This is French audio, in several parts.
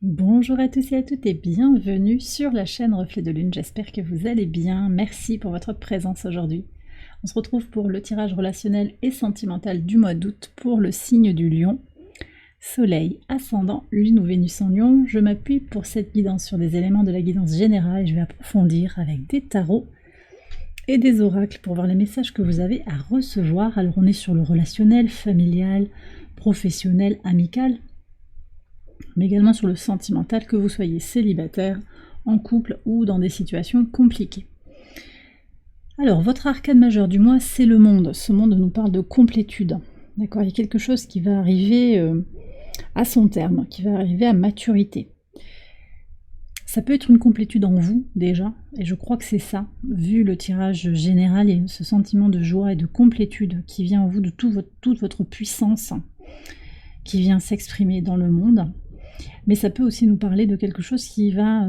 Bonjour à tous et à toutes et bienvenue sur la chaîne Reflet de Lune, j'espère que vous allez bien, merci pour votre présence aujourd'hui. On se retrouve pour le tirage relationnel et sentimental du mois d'août pour le signe du Lion. Soleil, ascendant, Lune ou Vénus en Lion, je m'appuie pour cette guidance sur des éléments de la guidance générale et je vais approfondir avec des tarots et des oracles pour voir les messages que vous avez à recevoir. Alors on est sur le relationnel, familial, professionnel, amical, mais également sur le sentimental, que vous soyez célibataire, en couple ou dans des situations compliquées. Alors, votre arcane majeur du mois, c'est le monde. Ce monde nous parle de complétude. D'accord, il y a quelque chose qui va arriver à son terme, qui va arriver à maturité. Ça peut être une complétude en vous, déjà, et je crois que c'est ça. Vu le tirage général, il y a ce sentiment de joie et de complétude qui vient en vous de toute votre puissance, qui vient s'exprimer dans le monde. Mais ça peut aussi nous parler de quelque chose qui va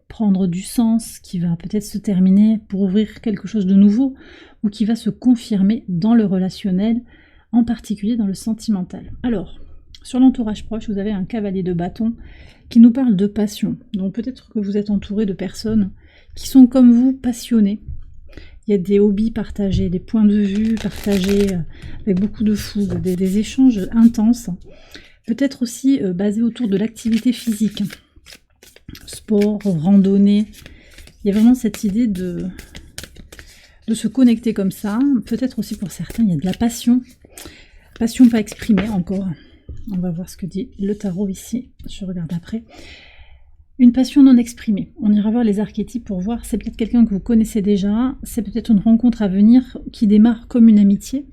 prendre du sens, qui va peut-être se terminer pour ouvrir quelque chose de nouveau, ou qui va se confirmer dans le relationnel, en particulier dans le sentimental. Alors, sur l'entourage proche, vous avez un cavalier de bâton qui nous parle de passion. Donc peut-être que vous êtes entouré de personnes qui sont comme vous, passionnées. Il y a des hobbies partagés, des points de vue partagés, avec beaucoup de fougue, des échanges intenses. Peut-être aussi basé autour de l'activité physique, sport, randonnée. Il y a vraiment cette idée de se connecter comme ça. Peut-être aussi pour certains, il y a de la passion. Passion pas exprimée encore. On va voir ce que dit le tarot ici. Je regarde après. Une passion non exprimée. On ira voir les archétypes pour voir. C'est peut-être quelqu'un que vous connaissez déjà. C'est peut-être une rencontre à venir qui démarre comme une amitié.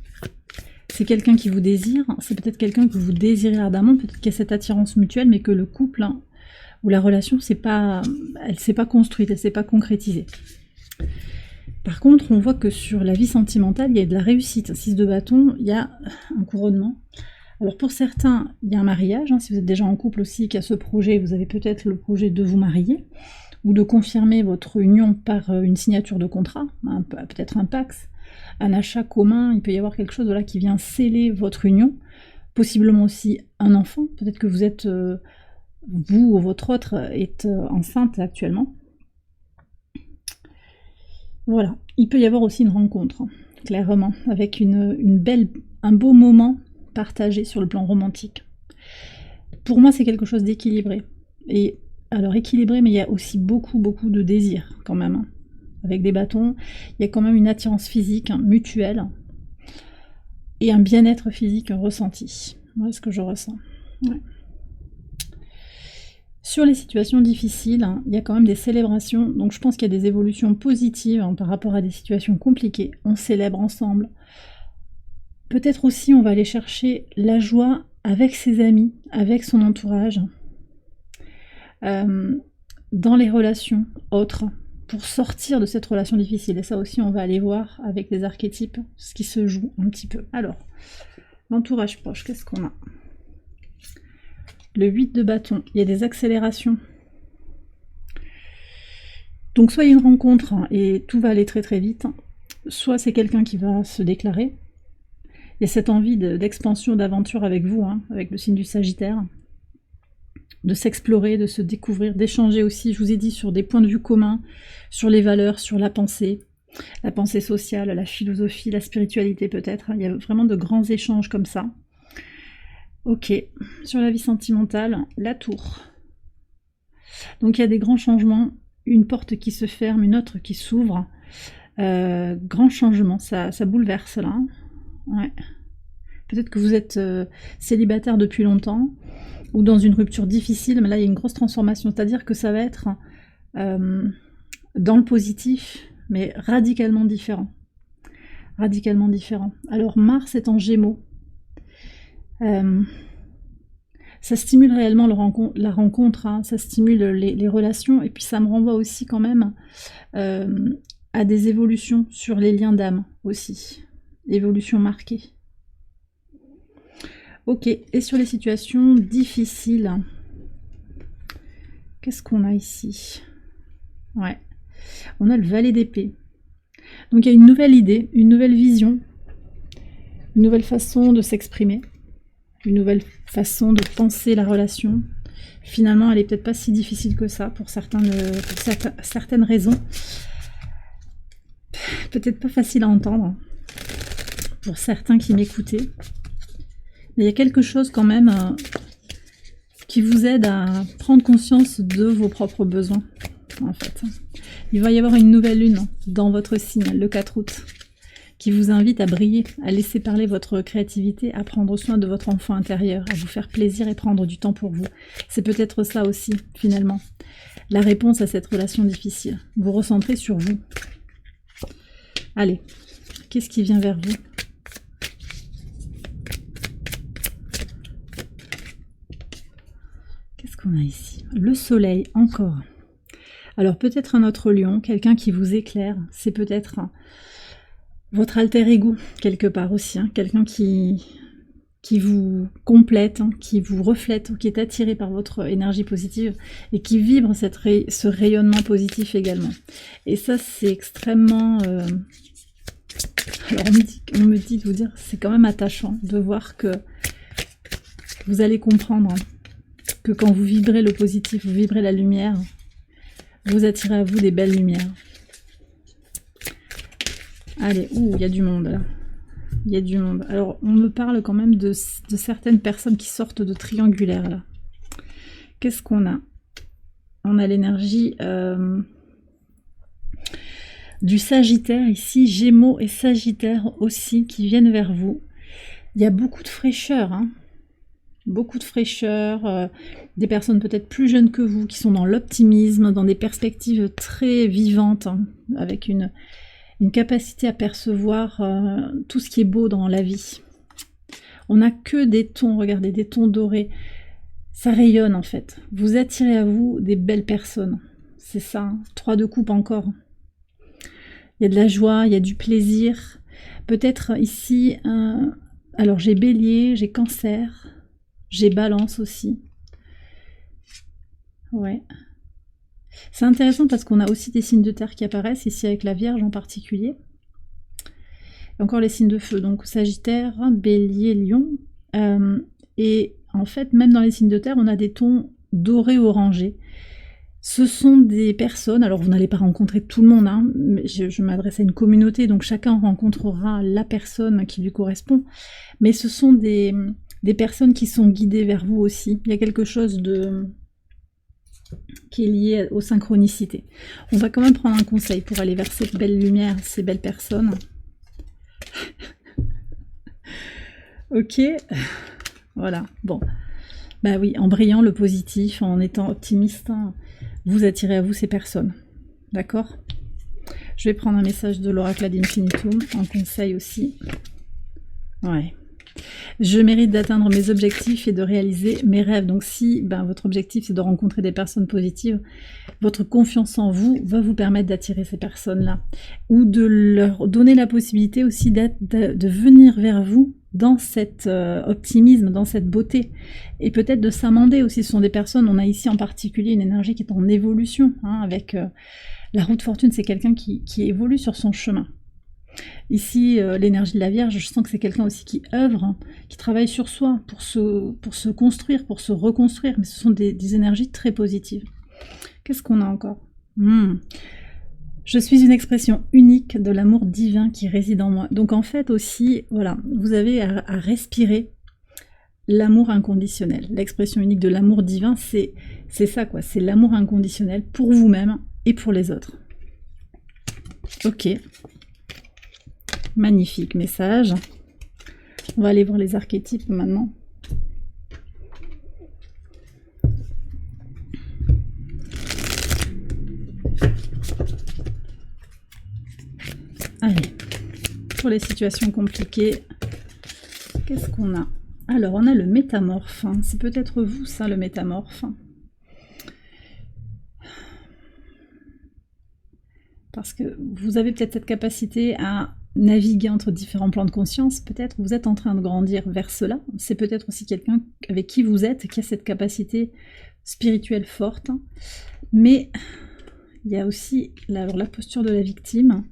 C'est quelqu'un qui vous désire, c'est peut-être quelqu'un que vous désirez ardemment, peut-être qu'il y a cette attirance mutuelle, mais que le couple ou la relation, elle ne s'est pas construite, elle ne s'est pas concrétisée. Par contre, on voit que sur la vie sentimentale, il y a de la réussite. 6 de bâton, il y a un couronnement. Alors pour certains, il y a un mariage, si vous êtes déjà en couple aussi, qu'il y a ce projet, vous avez peut-être le projet de vous marier, ou de confirmer votre union par une signature de contrat, peut-être un Pacs, un achat commun, il peut y avoir quelque chose qui vient sceller votre union, possiblement aussi un enfant, peut-être que vous êtes, vous ou votre autre est enceinte actuellement. Voilà, il peut y avoir aussi une rencontre, clairement, avec un beau moment partagé sur le plan romantique. Pour moi, c'est quelque chose d'équilibré. Et alors équilibré, mais il y a aussi beaucoup de désir quand même. Avec des bâtons, il y a quand même une attirance physique mutuelle et un bien-être physique ressenti. Voilà ce que je ressens. Ouais. Sur les situations difficiles, il y a quand même des célébrations, donc je pense qu'il y a des évolutions positives par rapport à des situations compliquées. On célèbre ensemble. Peut-être aussi on va aller chercher la joie avec ses amis, avec son entourage, dans les relations autres, pour sortir de cette relation difficile. Et ça aussi, on va aller voir avec les archétypes ce qui se joue un petit peu. Alors, l'entourage proche, qu'est-ce qu'on a? Le 8 de bâton, il y a des accélérations. Donc soit il y a une rencontre et tout va aller très vite, soit c'est quelqu'un qui va se déclarer. Il y a cette envie d'expansion, d'aventure avec vous, avec le signe du Sagittaire, de s'explorer, de se découvrir, d'échanger aussi, je vous ai dit, sur des points de vue communs, sur les valeurs, sur la pensée sociale, la philosophie, la spiritualité peut-être. Il y a vraiment de grands échanges comme ça. Ok, sur la vie sentimentale, la tour. Donc il y a des grands changements, une porte qui se ferme, une autre qui s'ouvre. Grand changement, ça bouleverse là. Ouais. Peut-être que vous êtes célibataire depuis longtemps, ou dans une rupture difficile, mais là il y a une grosse transformation, c'est-à-dire que ça va être dans le positif, mais radicalement différent. Radicalement différent. Alors Mars est en Gémeaux. Ça stimule réellement la rencontre, ça stimule les relations, et puis ça me renvoie aussi quand même à des évolutions sur les liens d'âme aussi. Évolution marquée. Ok, et sur les situations difficiles, qu'est-ce qu'on a ici? Ouais, on a le valet d'épée. Donc il y a une nouvelle idée, une nouvelle vision, une nouvelle façon de s'exprimer, une nouvelle façon de penser la relation, Finalement, elle est peut-être pas si difficile que ça pour certaines raisons. Peut-être pas facile à entendre pour certains qui m'écoutaient. Mais il y a quelque chose quand même qui vous aide à prendre conscience de vos propres besoins, en fait. Il va y avoir une nouvelle lune dans votre signe, le 4 août, qui vous invite à briller, à laisser parler votre créativité, à prendre soin de votre enfant intérieur, à vous faire plaisir et prendre du temps pour vous. C'est peut-être ça aussi, finalement, la réponse à cette relation difficile. Vous recentrez sur vous. Allez, qu'est-ce qui vient vers vous? Qu'est-ce qu'on a ici? Le soleil, encore. Alors peut-être un autre lion, quelqu'un qui vous éclaire, c'est peut-être votre alter ego, quelque part aussi, hein, quelqu'un qui vous complète, hein, qui vous reflète, qui est attiré par votre énergie positive et qui vibre ce rayonnement positif également. Et ça, c'est extrêmement... Alors on me dit de vous dire, c'est quand même attachant de voir que vous allez comprendre que quand vous vibrez le positif, vous vibrez la lumière, vous attirez à vous des belles lumières. Allez, il y a du monde là. Il y a du monde. Alors, on me parle quand même de certaines personnes qui sortent de triangulaire là. Qu'est-ce qu'on a? On a l'énergie du Sagittaire ici, Gémeaux et Sagittaire aussi qui viennent vers vous. Il y a beaucoup de fraîcheur, hein. Beaucoup de fraîcheur, des personnes peut-être plus jeunes que vous qui sont dans l'optimisme, dans des perspectives très vivantes, hein, avec une capacité à percevoir tout ce qui est beau dans la vie. On n'a que des tons, regardez, des tons dorés. Ça rayonne en fait. Vous attirez à vous des belles personnes. C'est ça, hein. 3 de coupe encore. Il y a de la joie, il y a du plaisir. Peut-être ici, alors j'ai Bélier, j'ai Cancer, j'ai Balance aussi. Ouais. C'est intéressant parce qu'on a aussi des signes de terre qui apparaissent, ici avec la Vierge en particulier. Et encore les signes de feu, donc Sagittaire, Bélier, Lion. Et en fait, même dans les signes de terre, on a des tons dorés orangés. Ce sont des personnes, alors vous n'allez pas rencontrer tout le monde, hein, mais je m'adresse à une communauté, donc chacun rencontrera la personne qui lui correspond. Mais ce sont des personnes qui sont guidées vers vous aussi. Il y a quelque chose qui est lié aux synchronicités. On va quand même prendre un conseil pour aller vers cette belle lumière, ces belles personnes. Ok, voilà, bon. Bah oui, en brillant le positif, en étant optimiste, hein, vous attirez à vous ces personnes. D'accord? Je vais prendre un message de l'oracle ad infinitum, en conseil aussi. Ouais. Je mérite d'atteindre mes objectifs et de réaliser mes rêves. Donc si votre objectif c'est de rencontrer des personnes positives, votre confiance en vous va vous permettre d'attirer ces personnes-là. Ou de leur donner la possibilité aussi de venir vers vous dans cet optimisme, dans cette beauté. Et peut-être de s'amender aussi. Ce sont des personnes, on a ici en particulier une énergie qui est en évolution. Hein, avec la roue de fortune, c'est quelqu'un qui évolue sur son chemin. Ici, l'énergie de la Vierge, je sens que c'est quelqu'un aussi qui œuvre, hein, qui travaille sur soi pour se construire, pour se reconstruire, mais ce sont des énergies très positives. Qu'est-ce qu'on a encore? Je suis une expression unique de l'amour divin qui réside en moi. Donc en fait aussi, voilà, vous avez à respirer l'amour inconditionnel. L'expression unique de l'amour divin, c'est ça quoi, c'est l'amour inconditionnel pour vous-même et pour les autres. Ok. Magnifique message. On va aller voir les archétypes maintenant. Allez, pour les situations compliquées, qu'est-ce qu'on a? Alors, on a le métamorphe. Hein. C'est peut-être vous, ça, le métamorphe. Parce que vous avez peut-être cette capacité à naviguer entre différents plans de conscience, peut-être vous êtes en train de grandir vers cela. C'est peut-être aussi quelqu'un avec qui vous êtes, qui a cette capacité spirituelle forte. Mais il y a aussi la posture de la victime.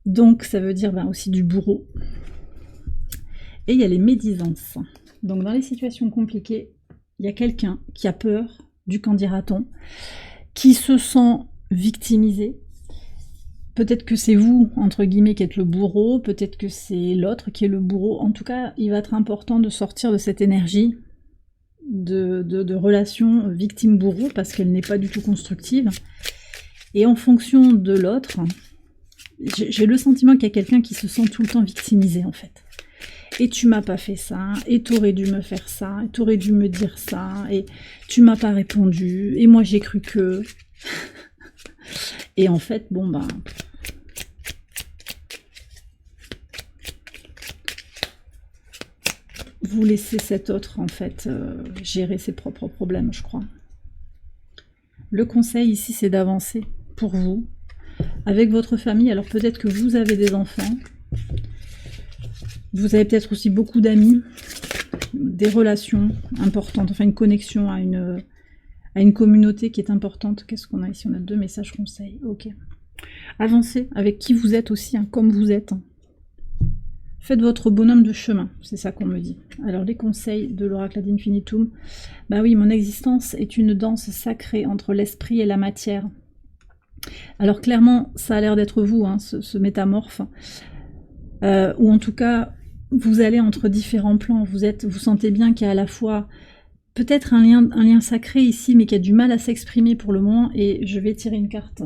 Donc ça veut dire aussi du bourreau. Et il y a les médisances. Donc dans les situations compliquées, il y a quelqu'un qui a peur du qu'en dira-t-on, qui se sent victimisé. Peut-être que c'est vous, entre guillemets, qui êtes le bourreau, peut-être que c'est l'autre qui est le bourreau. En tout cas, il va être important de sortir de cette énergie de relation victime-bourreau, parce qu'elle n'est pas du tout constructive. Et en fonction de l'autre, j'ai le sentiment qu'il y a quelqu'un qui se sent tout le temps victimisé, en fait. Et tu m'as pas fait ça, et t'aurais dû me faire ça, et t'aurais dû me dire ça, et tu m'as pas répondu, et moi j'ai cru que... Et en fait, bon ben... vous laissez cet autre, en fait, gérer ses propres problèmes, je crois. Le conseil ici, c'est d'avancer pour vous, avec votre famille. Alors peut-être que vous avez des enfants, vous avez peut-être aussi beaucoup d'amis, des relations importantes, enfin une connexion à une communauté qui est importante. Qu'est-ce qu'on a ici? On a 2 messages conseils. Ok. Avancez avec qui vous êtes aussi, hein, comme vous êtes. Faites votre bonhomme de chemin, c'est ça qu'on me dit. Alors les conseils de l'oracle ad infinitum. Bah oui, mon existence est une danse sacrée entre l'esprit et la matière. Alors clairement, ça a l'air d'être vous, hein, ce métamorphe. Ou en tout cas, vous allez entre différents plans. Vous sentez bien qu'il y a à la fois peut-être un lien sacré ici, mais qui a du mal à s'exprimer pour le moment. Et je vais tirer une carte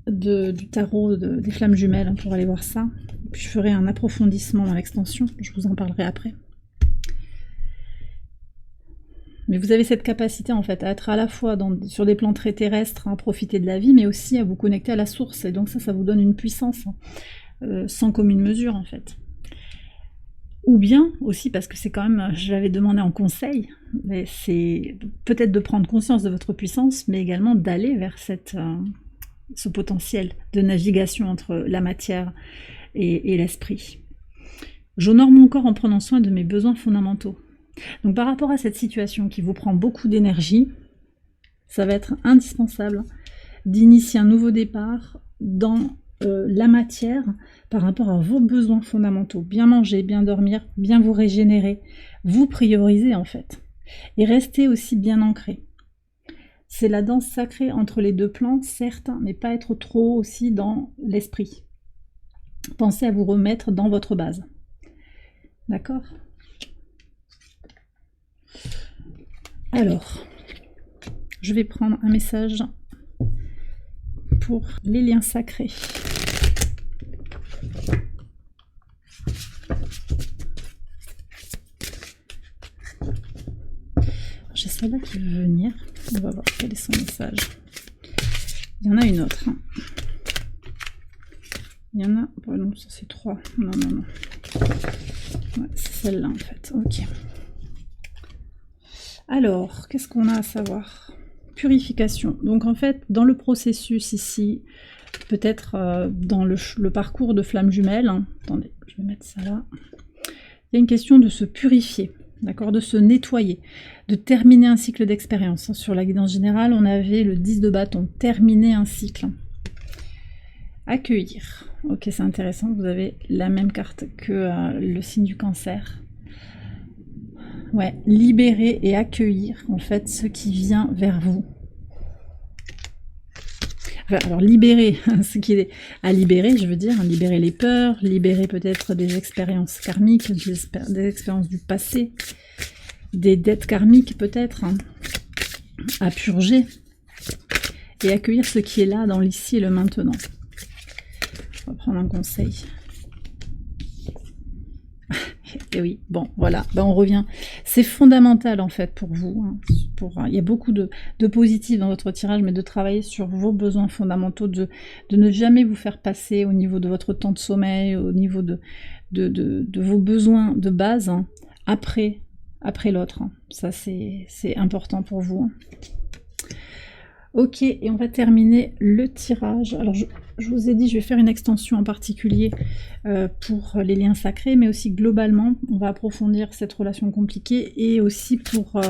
du tarot des flammes jumelles pour aller voir ça. Puis je ferai un approfondissement dans l'extension, je vous en parlerai après. Mais vous avez cette capacité en fait à être à la fois sur des plans très terrestres, à profiter de la vie, mais aussi à vous connecter à la source. Et donc ça vous donne une puissance sans commune mesure en fait. Ou bien aussi, parce que c'est quand même, je l'avais demandé en conseil, c'est peut-être de prendre conscience de votre puissance, mais également d'aller vers ce potentiel de navigation entre la matière et l'esprit. J'honore mon corps en prenant soin de mes besoins fondamentaux. Donc par rapport à cette situation qui vous prend beaucoup d'énergie, ça va être indispensable d'initier un nouveau départ dans la matière par rapport à vos besoins fondamentaux. Bien manger, bien dormir, bien vous régénérer, vous prioriser en fait. Et rester aussi bien ancré. C'est la danse sacrée entre les 2 plans, certes, mais pas être trop aussi dans l'esprit. Pensez à vous remettre dans votre base. D'accord? Alors, je vais prendre un message pour les liens sacrés. J'ai celle-là qui veut venir. On va voir quel est son message. Il y en a une autre. Hein. Il y en a... Oh non, ça c'est 3. Non. Ouais, c'est celle-là en fait. Ok. Alors, qu'est-ce qu'on a à savoir? Purification. Donc en fait, dans le processus ici, peut-être dans le parcours de flamme jumelle, hein, attendez, je vais mettre ça là, il y a une question de se purifier, d'accord, de se nettoyer, de terminer un cycle d'expérience. Sur la guidance générale, on avait le 10 de bâton, terminer un cycle. Accueillir. Ok, c'est intéressant, vous avez la même carte que le signe du cancer. Ouais, libérer et accueillir en fait ce qui vient vers vous. Enfin, alors libérer ce qui est à libérer, je veux dire, libérer les peurs, libérer peut-être des expériences karmiques, des expériences du passé, des dettes karmiques peut-être, hein, à purger, et accueillir ce qui est là dans l'ici et le maintenant. On va prendre un conseil. Et oui, bon, voilà, ben on revient. C'est fondamental en fait pour vous. Hein, il y a beaucoup de positifs dans votre tirage, mais de travailler sur vos besoins fondamentaux, de ne jamais vous faire passer au niveau de votre temps de sommeil, au niveau de vos besoins de base, hein, après l'autre. Hein. Ça, c'est important pour vous. Hein. Ok, et on va terminer le tirage. Alors, je vous ai dit, je vais faire une extension en particulier pour les liens sacrés, mais aussi globalement, on va approfondir cette relation compliquée et aussi pour,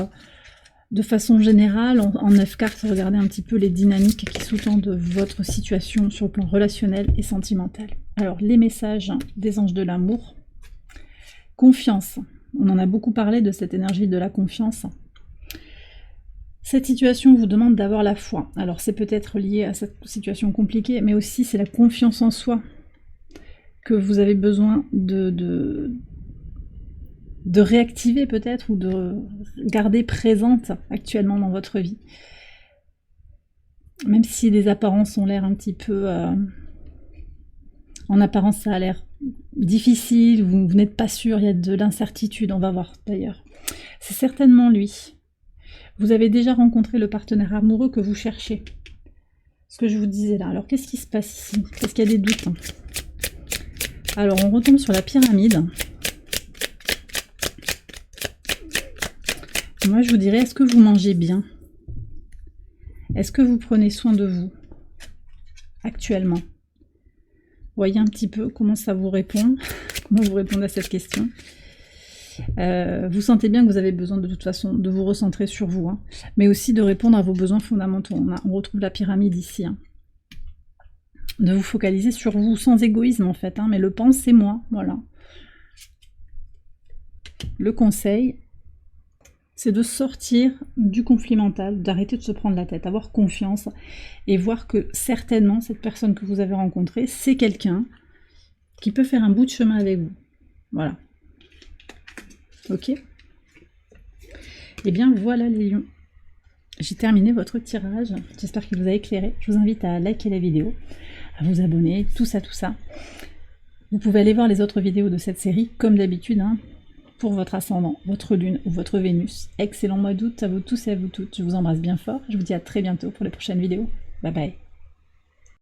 de façon générale, en 9 cartes, regarder un petit peu les dynamiques qui sous-tendent votre situation sur le plan relationnel et sentimental. Alors, les messages des anges de l'amour. Confiance. On en a beaucoup parlé de cette énergie de la confiance. Cette situation vous demande d'avoir la foi. Alors c'est peut-être lié à cette situation compliquée, mais aussi c'est la confiance en soi que vous avez besoin de réactiver peut-être, ou de garder présente actuellement dans votre vie. Même si les apparences ont l'air un petit peu... en apparence ça a l'air difficile, vous n'êtes pas sûr, il y a de l'incertitude, on va voir d'ailleurs. C'est certainement lui. Vous avez déjà rencontré le partenaire amoureux que vous cherchez. Ce que je vous disais là. Alors qu'est-ce qui se passe ici? Est-ce qu'il y a des doutes? Alors on retombe sur la pyramide. Moi je vous dirais, est-ce que vous mangez bien? Est-ce que vous prenez soin de vous actuellement? Voyez un petit peu comment ça vous répond, comment vous répondez à cette question. Vous sentez bien que vous avez besoin de toute façon de vous recentrer sur vous, hein, mais aussi de répondre à vos besoins fondamentaux. On retrouve la pyramide ici. Hein. De vous focaliser sur vous, sans égoïsme en fait, hein, mais le c'est moi, voilà. Le conseil, c'est de sortir du conflit mental, d'arrêter de se prendre la tête, avoir confiance et voir que certainement cette personne que vous avez rencontrée, c'est quelqu'un qui peut faire un bout de chemin avec vous. Voilà. Ok? Et bien voilà les lions. J'ai terminé votre tirage. J'espère qu'il vous a éclairé. Je vous invite à liker la vidéo, à vous abonner, tout ça, tout ça. Vous pouvez aller voir les autres vidéos de cette série, comme d'habitude, hein, pour votre ascendant, votre lune ou votre Vénus. Excellent mois d'août à vous tous et à vous toutes. Je vous embrasse bien fort. Je vous dis à très bientôt pour les prochaines vidéos. Bye bye.